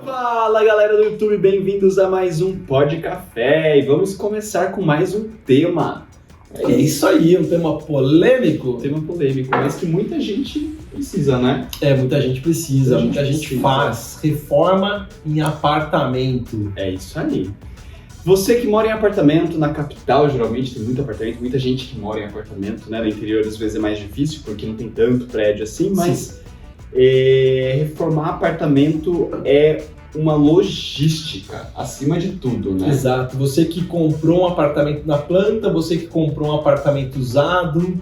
Fala galera do YouTube, bem-vindos a mais um Pod Café e vamos começar com mais um tema. É isso aí, um tema polêmico. Tema polêmico, mas que muita gente precisa, né? Muita gente precisa, muita gente faz. Reforma em apartamento. É isso aí. Você que mora em apartamento, na capital geralmente tem muito apartamento, muita gente que mora em apartamento, né? No interior às vezes é mais difícil porque não tem tanto prédio assim, mas reformar apartamento é uma logística, acima de tudo, né? Exato. Você que comprou um apartamento na planta, você que comprou um apartamento usado,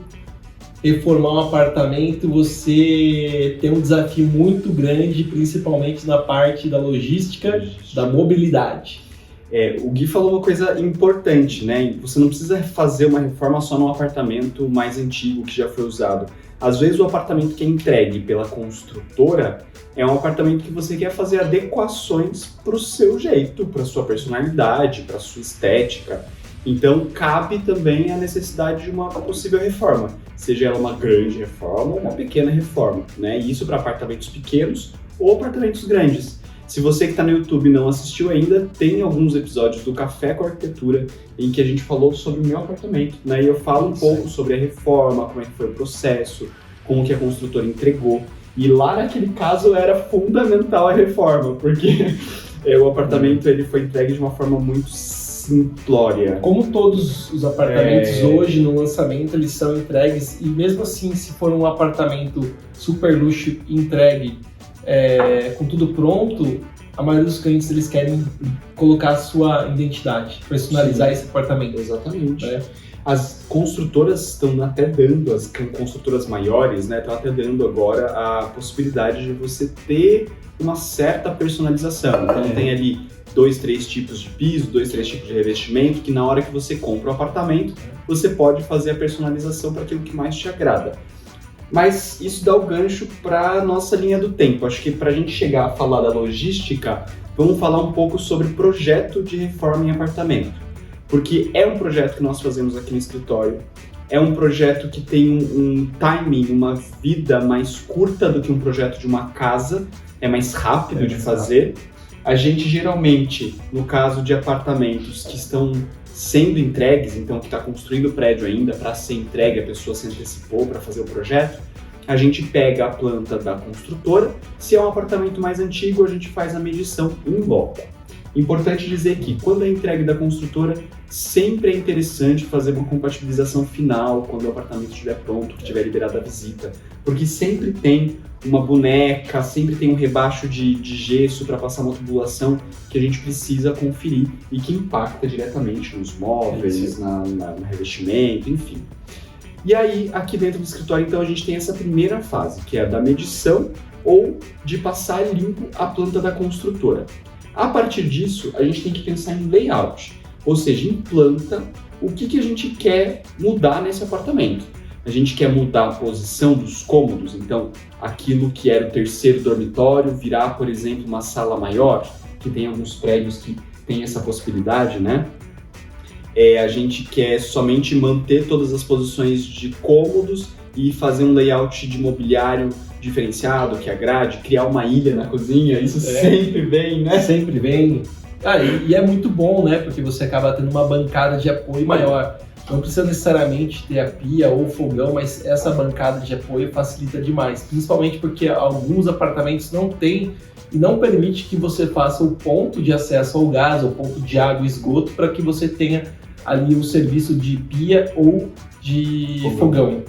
reformar um apartamento, você tem um desafio muito grande, principalmente na parte da logística, da mobilidade. O Gui falou uma coisa importante, né? Você não precisa fazer uma reforma só num apartamento mais antigo que já foi usado. Às vezes o apartamento que é entregue pela construtora é um apartamento que você quer fazer adequações para o seu jeito, para a sua personalidade, para a sua estética. Então cabe também a necessidade de uma possível reforma, seja ela uma grande reforma ou uma pequena reforma, né? E isso para apartamentos pequenos ou apartamentos grandes. Se você que está no YouTube não assistiu ainda, tem alguns episódios do Café com Arquitetura em que a gente falou sobre o meu apartamento, né? E eu falo um pouco sobre a reforma, como é que foi o processo, como que a construtora entregou. E lá naquele caso era fundamental a reforma, porque o apartamento ele foi entregue de uma forma muito simplória. Como todos os apartamentos hoje no lançamento eles são entregues, e mesmo assim se for um apartamento super luxo entregue com tudo pronto, a maioria dos clientes eles querem colocar a sua identidade, personalizar esse apartamento. Exatamente. As construtoras estão até dando, as construtoras maiores, né, estão até dando agora a possibilidade de você ter uma certa personalização. Então tem ali 2, 3 tipos de piso, 2, 3 tipos de revestimento, que na hora que você compra o apartamento, você pode fazer a personalização para aquilo que mais te agrada. Mas isso dá o gancho para a nossa linha do tempo. Acho que para a gente chegar a falar da logística, vamos falar um pouco sobre projeto de reforma em apartamento. Porque é um projeto que nós fazemos aqui no escritório, é um projeto que tem um timing, uma vida mais curta do que um projeto de uma casa, é mais rápido de fazer. A gente geralmente, no caso de apartamentos que estão sendo entregues, então que está construindo o prédio ainda para ser entregue, a pessoa se antecipou para fazer o projeto, a gente pega a planta da construtora. Se é um apartamento mais antigo, a gente faz a medição em loco. Importante dizer que quando é entregue da construtora, sempre é interessante fazer uma compatibilização final quando o apartamento estiver pronto, que estiver liberada a visita, porque sempre tem uma boneca, sempre tem um rebaixo de gesso para passar uma tubulação que a gente precisa conferir e que impacta diretamente nos móveis, no revestimento, enfim. E aí, aqui dentro do escritório, então, a gente tem essa primeira fase, que é a da medição ou de passar limpo a planta da construtora. A partir disso, a gente tem que pensar em layout, ou seja, em planta, o que a gente quer mudar nesse apartamento. A gente quer mudar a posição dos cômodos, então aquilo que era o terceiro dormitório virar, por exemplo, uma sala maior, que tem alguns prédios que tem essa possibilidade, né? A gente quer somente manter todas as posições de cômodos e fazer um layout de mobiliário diferenciado, que agrade, criar uma ilha na cozinha, isso sempre vem, né? Sempre vem. E é muito bom, né? Porque você acaba tendo uma bancada de apoio maior. Não precisa necessariamente ter a pia ou o fogão, mas essa bancada de apoio facilita demais. Principalmente porque alguns apartamentos não têm e não permite que você faça o ponto de acesso ao gás, ou ponto de água e esgoto, para que você tenha ali o serviço de pia ou de fogão.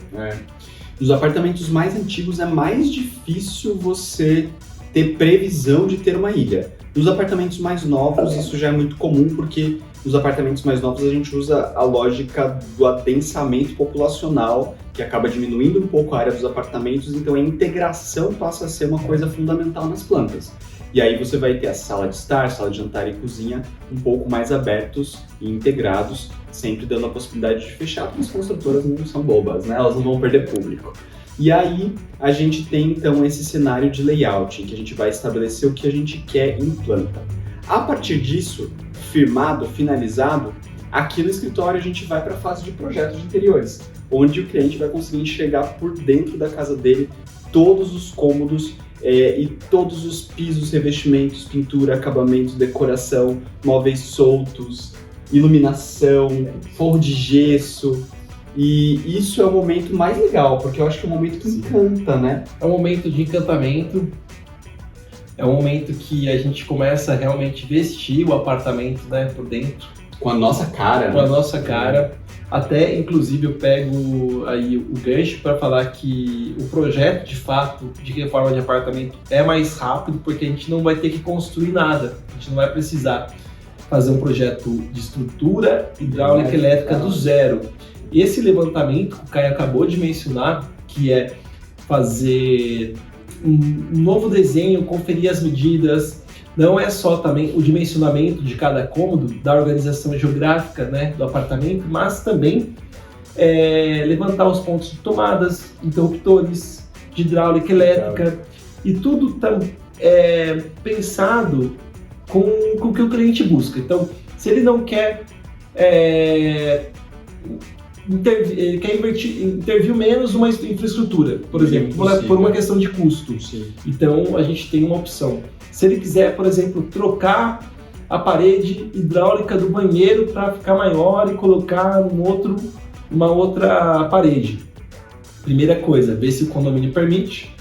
Nos apartamentos mais antigos é mais difícil você ter previsão de ter uma ilha. Nos apartamentos mais novos isso já é muito comum, porque nos apartamentos mais novos a gente usa a lógica do adensamento populacional, que acaba diminuindo um pouco a área dos apartamentos, então a integração passa a ser uma coisa fundamental nas plantas. E aí você vai ter a sala de estar, sala de jantar e cozinha um pouco mais abertos e integrados, sempre dando a possibilidade de fechar, porque as construtoras não são bobas, né? Elas não vão perder público. E aí a gente tem então esse cenário de layout, em que a gente vai estabelecer o que a gente quer em planta. A partir disso, firmado, finalizado, Aqui no escritório a gente vai para a fase de projeto de interiores, onde o cliente vai conseguir enxergar por dentro da casa dele todos os cômodos e todos os pisos, revestimentos, pintura, acabamentos, decoração, móveis soltos, iluminação, forro de gesso. E isso é o momento mais legal, porque eu acho que é o momento que encanta, né? É um momento de encantamento, é um momento que a gente começa a realmente vestir o apartamento, né, por dentro. Com a nossa cara. Com a nossa cara. Até, inclusive, eu pego aí o gancho para falar que o projeto, de fato, de reforma de apartamento é mais rápido, porque a gente não vai ter que construir nada. A gente não vai precisar fazer um projeto de estrutura hidráulica e elétrica do zero. Esse levantamento que o Caio acabou de mencionar, que é fazer um novo desenho, conferir as medidas, não é só também o dimensionamento de cada cômodo, da organização geográfica, né, do apartamento, mas também levantar os pontos de tomadas, interruptores, de hidráulica elétrica, e tudo está pensado com o que o cliente busca. Então, se ele não quer ele quer intervir menos numa infraestrutura, por exemplo, por uma questão de custo. Sim. Então, a gente tem uma opção. Se ele quiser, por exemplo, trocar a parede hidráulica do banheiro para ficar maior e colocar uma outra parede. Primeira coisa, ver se o condomínio permite.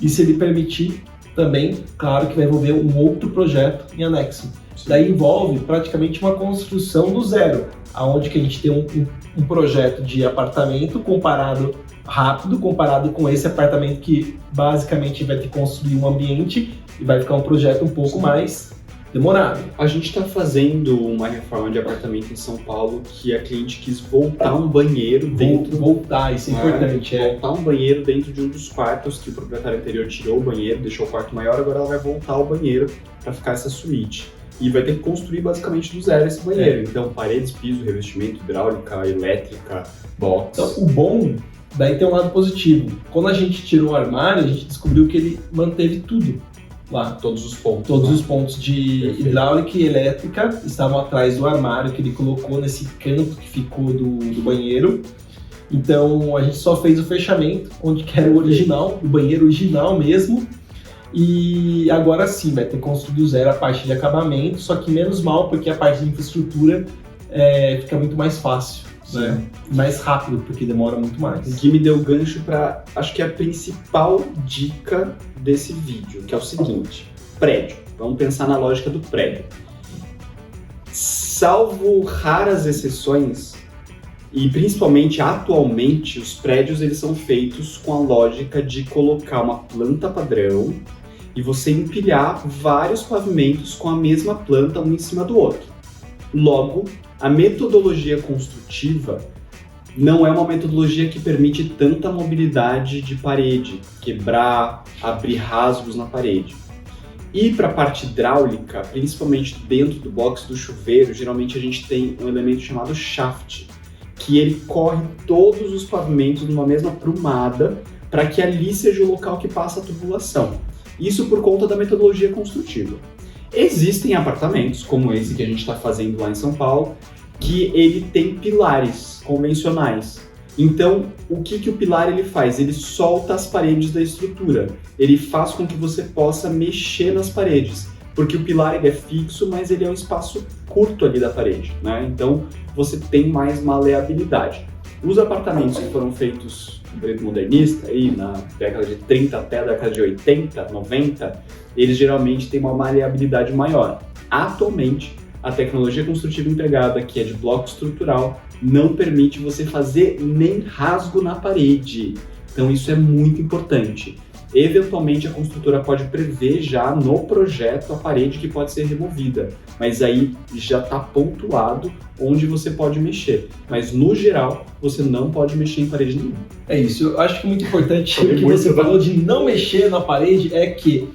E se ele permitir, também, claro que vai envolver um outro projeto em anexo. Sim. Daí envolve praticamente uma construção do zero, aonde que a gente tem um projeto de apartamento rápido, comparado com esse apartamento que basicamente vai ter que construir um ambiente e vai ficar um projeto um pouco mais demorado. A gente está fazendo uma reforma de apartamento em São Paulo que a cliente quis voltar um banheiro dentro... Voltar, isso é importante. Voltar um banheiro dentro de um dos quartos que o proprietário anterior tirou o banheiro, deixou o quarto maior, agora ela vai voltar ao banheiro para ficar essa suíte. E vai ter que construir basicamente do zero esse banheiro. Então, paredes, piso, revestimento, hidráulica, elétrica, box. Então, o bom, daí tem um lado positivo. Quando a gente tirou o armário, a gente descobriu que ele manteve tudo lá. Todos os pontos. Todos os pontos de hidráulica e elétrica estavam atrás do armário que ele colocou nesse canto que ficou do banheiro. Então, a gente só fez o fechamento, onde que era o original, o banheiro original mesmo. E agora sim, vai ter que construir do zero a parte de acabamento, só que menos mal, porque a parte de infraestrutura fica muito mais fácil, né? Mais rápido, porque demora muito mais. O Gui me deu gancho para, acho que a principal dica desse vídeo, que é o seguinte: prédio. Vamos pensar na lógica do prédio. Salvo raras exceções, e principalmente atualmente, os prédios eles são feitos com a lógica de colocar uma planta padrão e você empilhar vários pavimentos com a mesma planta um em cima do outro. Logo, a metodologia construtiva não é uma metodologia que permite tanta mobilidade de parede, quebrar, abrir rasgos na parede. E para a parte hidráulica, principalmente dentro do box do chuveiro, geralmente a gente tem um elemento chamado shaft, que ele corre todos os pavimentos numa mesma prumada para que ali seja o local que passa a tubulação. Isso por conta da metodologia construtiva. Existem apartamentos, como esse que a gente está fazendo lá em São Paulo, que ele tem pilares convencionais. Então, o que o pilar ele faz? Ele solta as paredes da estrutura. Ele faz com que você possa mexer nas paredes. Porque o pilar ele é fixo, mas ele é um espaço curto ali da parede, né? Então, você tem mais maleabilidade. Os apartamentos que foram feitos no período modernista, aí na década de 30 até a década de 80, 90, eles geralmente têm uma maleabilidade maior. Atualmente, a tecnologia construtiva empregada, que é de bloco estrutural, não permite você fazer nem rasgo na parede. Então, isso é muito importante. Eventualmente, a construtora pode prever já no projeto a parede que pode ser removida, mas aí já está pontuado onde você pode mexer. Mas, no geral, você não pode mexer em parede nenhuma. É isso. Eu acho que é muito importante o que você falou de não mexer na parede é que,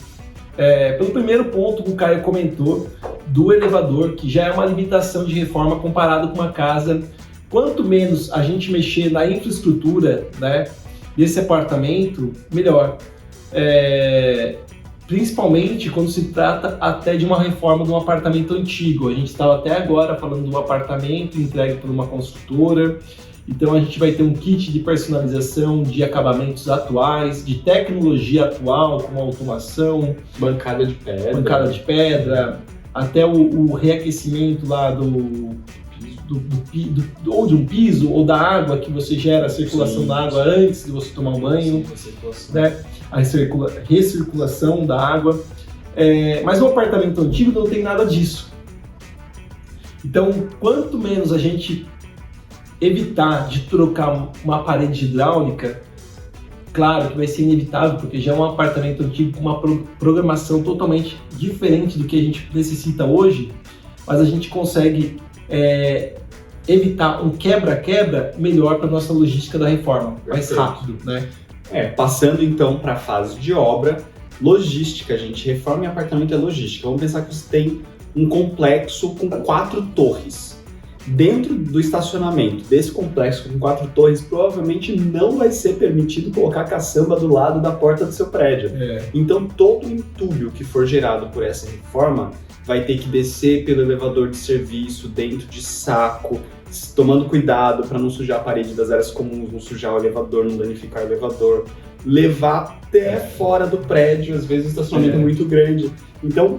pelo primeiro ponto que o Caio comentou, do elevador, que já é uma limitação de reforma comparado com uma casa, quanto menos a gente mexer na infraestrutura, né, desse apartamento, melhor. principalmente quando se trata até de uma reforma de um apartamento antigo. A gente estava até agora falando de um apartamento entregue por uma construtora, então a gente vai ter um kit de personalização de acabamentos atuais, de tecnologia atual, como automação, bancada de pedra, até o reaquecimento lá ou de um piso ou da água, que você gera a circulação da água antes de você tomar um banho, né? A recirculação da água. Mas o apartamento antigo não tem nada disso. Então, quanto menos a gente evitar de trocar uma parede hidráulica, claro que vai ser inevitável, porque já é um apartamento antigo com uma programação totalmente diferente do que a gente necessita hoje, mas a gente consegue evitar um quebra-quebra melhor para a nossa logística da reforma, mais rápido, né? Passando então para a fase de obra, logística, gente, reforma em apartamento é logística. Vamos pensar que você tem um complexo com 4 torres. Dentro do estacionamento desse complexo com 4 torres, provavelmente não vai ser permitido colocar caçamba do lado da porta do seu prédio. Então, todo o entulho que for gerado por essa reforma vai ter que descer pelo elevador de serviço, dentro de saco, tomando cuidado para não sujar a parede das áreas comuns, não sujar o elevador, não danificar o elevador, levar até fora do prédio, às vezes o estacionamento é muito grande. Então,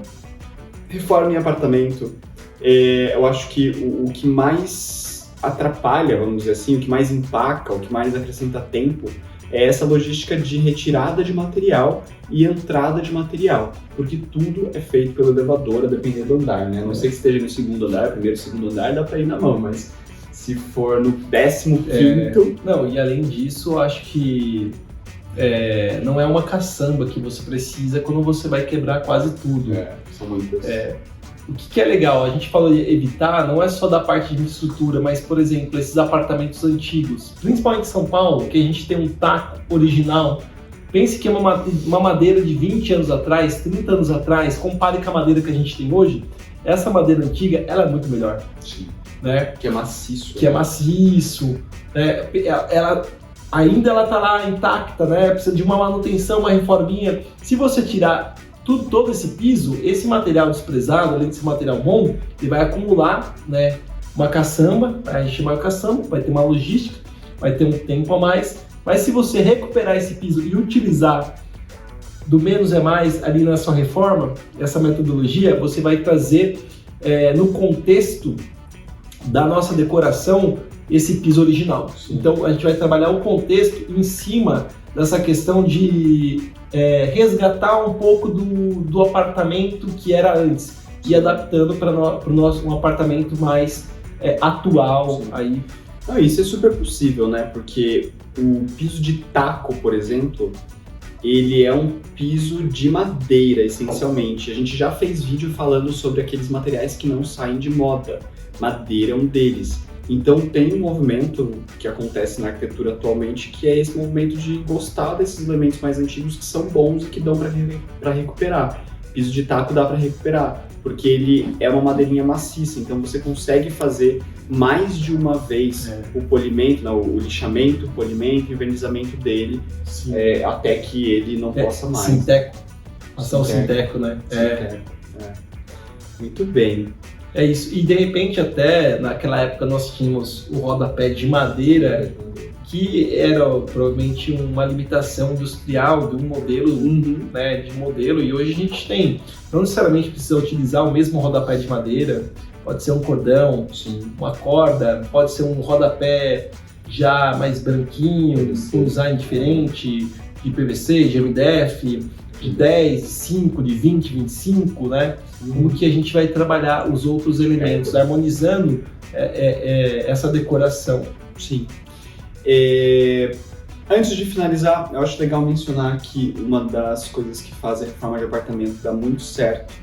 reforma em apartamento, eu acho que o que mais atrapalha, vamos dizer assim, o que mais empaca, o que mais acrescenta tempo, é essa logística de retirada de material e entrada de material, porque tudo é feito pelo elevador, a depender do andar, né? Não sei se esteja no segundo andar, primeiro, segundo andar, dá para ir na mão, mas se for no 15º... Não, e além disso, eu acho que não é uma caçamba que você precisa quando você vai quebrar quase tudo. São muitas. O que é legal, a gente falou de evitar, não é só da parte de estrutura, mas, por exemplo, esses apartamentos antigos, principalmente em São Paulo, que a gente tem um taco original. Pense que é uma madeira de 20 anos atrás, 30 anos atrás, compare com a madeira que a gente tem hoje, essa madeira antiga, ela é muito melhor. Sim. Né? Que é maciço. Que é maciço. Né? Ainda ela tá lá intacta, né? Precisa de uma manutenção, uma reforminha. Se você tirar todo esse piso, esse material desprezado, além desse material bom, ele vai acumular, né, uma caçamba, a gente chama de caçamba, vai ter uma logística, vai ter um tempo a mais, mas se você recuperar esse piso e utilizar do menos é mais ali na sua reforma, essa metodologia, você vai trazer no contexto da nossa decoração esse piso original. Sim. Então a gente vai trabalhar o contexto em cima dessa questão de resgatar um pouco do apartamento que era antes e adaptando para um apartamento mais atual. Aí. Não, isso é super possível, né? Porque o piso de taco, por exemplo, ele é um piso de madeira, essencialmente. A gente já fez vídeo falando sobre aqueles materiais que não saem de moda. Madeira é um deles. Então tem um movimento que acontece na arquitetura atualmente, que é esse movimento de gostar desses elementos mais antigos que são bons e que dão para recuperar. Piso de taco dá para recuperar, porque ele é uma madeirinha maciça, então você consegue fazer mais de uma vez o polimento, o lixamento, o polimento e o envernizamento dele, até que ele não possa mais. Sinteco. Ação sinteco, né? Sinteco. Muito bem. É isso, e de repente até naquela época nós tínhamos o rodapé de madeira, que era provavelmente uma limitação industrial de um modelo, né, de modelo, e hoje a gente tem, não necessariamente precisa utilizar o mesmo rodapé de madeira, pode ser um cordão, uma corda, pode ser um rodapé já mais branquinho, com design diferente, de PVC, de MDF, de 10, de 5, de 20, 25, né? Como que a gente vai trabalhar os outros elementos, harmonizando essa decoração. Sim. Antes de finalizar, eu acho legal mencionar que uma das coisas que faz a reforma de apartamento dar muito certo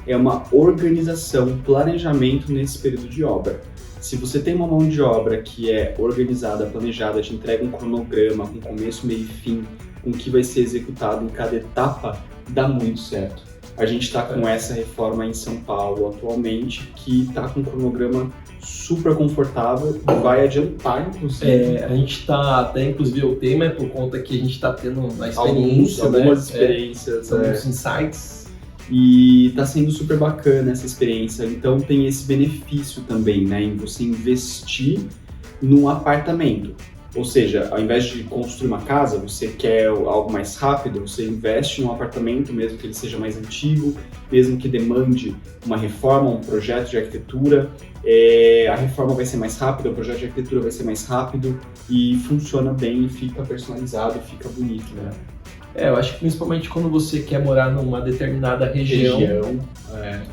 é uma organização, planejamento nesse período de obra. Se você tem uma mão de obra que é organizada, planejada, te entrega um cronograma com começo, meio e fim, com o que vai ser executado em cada etapa, dá muito certo. A gente está com essa reforma em São Paulo atualmente, que está com um cronograma super confortável, vai adiantar, inclusive. A gente está até, inclusive, o tema é por conta que a gente está tendo uma experiência, algumas experiências, alguns insights. E está sendo super bacana essa experiência. Então tem esse benefício também, né, em você investir num apartamento. Ou seja, ao invés de construir uma casa, você quer algo mais rápido, você investe em um apartamento, mesmo que ele seja mais antigo, mesmo que demande uma reforma, um projeto de arquitetura. A reforma vai ser mais rápida, o projeto de arquitetura vai ser mais rápido e funciona bem, fica personalizado, fica bonito, né? Eu acho que principalmente quando você quer morar numa determinada região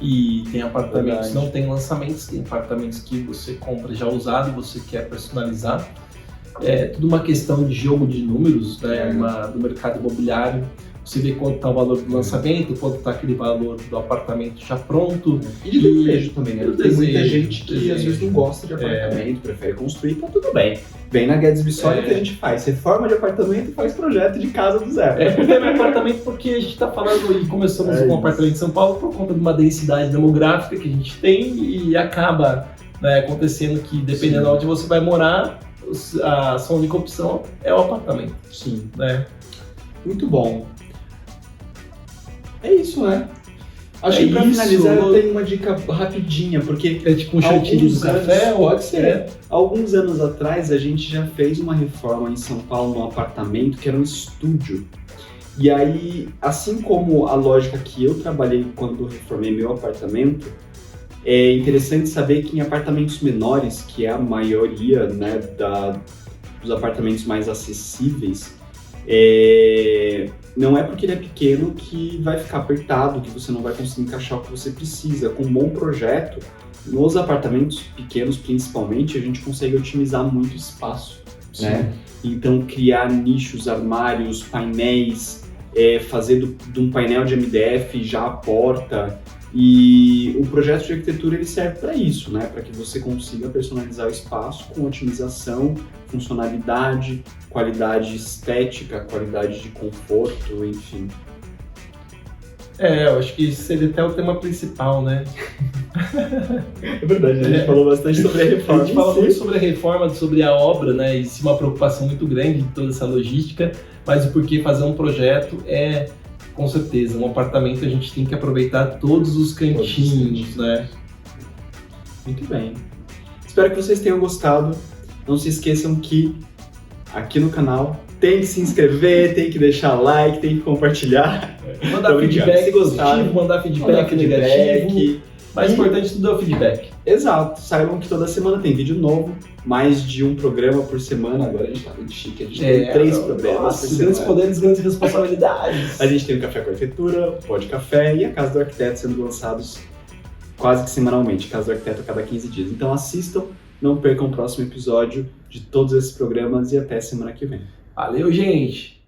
e tem apartamentos, Verdade. não tem lançamentos, tem apartamentos que você compra já usado e você quer personalizar. É tudo uma questão de jogo de números, né, do mercado imobiliário. Você vê quanto está o valor do lançamento, quanto está aquele valor do apartamento já pronto. E de desejo também, né? Tem muita gente que desejo. às vezes não gosta de apartamento, prefere construir, tá tudo bem. Vem na Guedes Bissoli que a gente faz reforma de apartamento e faz projeto de casa do zero. Porque é apartamento porque a gente está falando e começamos com um apartamento em São Paulo por conta de uma densidade demográfica que a gente tem e acaba, né, acontecendo que dependendo de onde você vai morar, a sua única opção é o apartamento. Sim. Né? Muito bom. É isso, né? Acho que pra isso. finalizar eu tenho uma dica rapidinha, porque É tipo um chantilly do café? Pode ser. Alguns anos atrás a gente já fez uma reforma em São Paulo num apartamento que era um estúdio. E aí, assim como a lógica que eu trabalhei quando reformei meu apartamento, é interessante saber que em apartamentos menores, que é a maioria, né, dos apartamentos mais acessíveis, não é porque ele é pequeno que vai ficar apertado, que você não vai conseguir encaixar o que você precisa. Com um bom projeto, nos apartamentos pequenos principalmente, a gente consegue otimizar muito espaço, né? Então criar nichos, armários, painéis, fazer de um painel de MDF já a porta. E o projeto de arquitetura ele serve para isso, né? Para que você consiga personalizar o espaço com otimização, funcionalidade, qualidade estética, qualidade de conforto, enfim. Eu acho que esse seria até o tema principal, né? É verdade, a gente falou bastante sobre a reforma. A gente fala muito sobre a reforma, sobre a obra, né? Existe uma preocupação muito grande de toda essa logística, mas o porquê fazer um projeto com certeza, um apartamento a gente tem que aproveitar todos os cantinhos, né? Muito bem. Espero que vocês tenham gostado. Não se esqueçam que aqui no canal tem que se inscrever, tem que deixar like, tem que compartilhar. Mandar feedback positivo, mandar feedback negativo. Mais importante de tudo é o feedback. Exato. Saibam que toda semana tem vídeo novo, mais de um programa por semana. Agora a gente tá muito chique, a gente tem 3 programas por semana. Grandes poderes, grandes responsabilidades. A gente tem o Café com Arquitetura, o Pode Café e a Casa do Arquiteto sendo lançados quase que semanalmente. Casa do Arquiteto a cada 15 dias. Então assistam, não percam o próximo episódio de todos esses programas e até semana que vem. Valeu, gente!